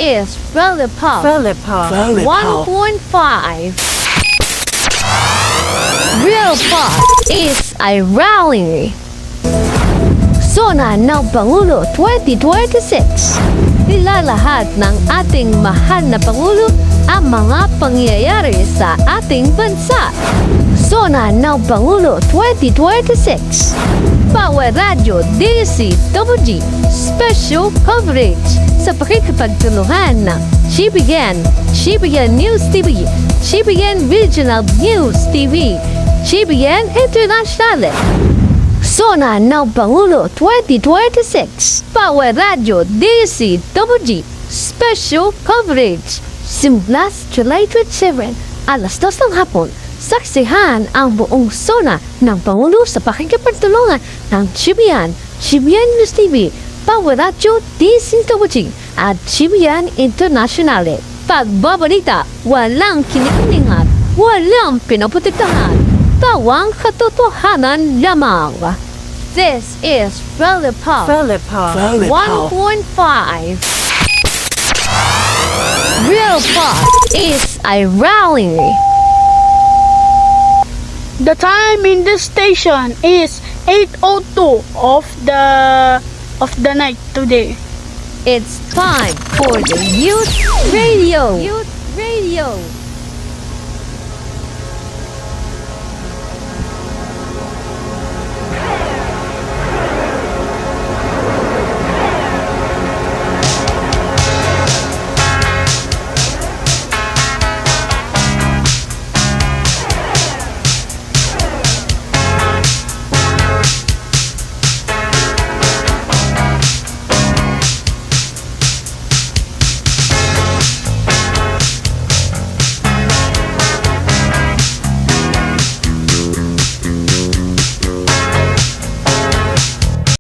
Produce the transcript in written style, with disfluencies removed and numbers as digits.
is Rallypop. 1.5. Real pop is a rally. Sona ng Pangulo 2026. Nilalahad ng ating mahal na Pangulo ang mga pangyayari sa ating bansa. Sona ng Pangulo 2026. Power Radio DCWG Special Coverage sa pakikipagtulungan ng GBN, GBN News TV, GBN Regional News TV, GBN International. Sona ng Pangulo 2026. Power Radio DCWG Special Coverage. Simula sa July 27, alas 2 ng hapon. Saksihan ang buong sona ng Pangulo sa pakikipagtulungan ng GBN, GBN News TV, Power Radio DCWG at GBN International. Pagbabalita, walang kinikilingan, walang pinaputiktahan, tawang katotohanan lamang. This is Rallypop 1.5. Real pop is a rally. The time in this station is 8:02 of the night today. It's time for the Youth Radio.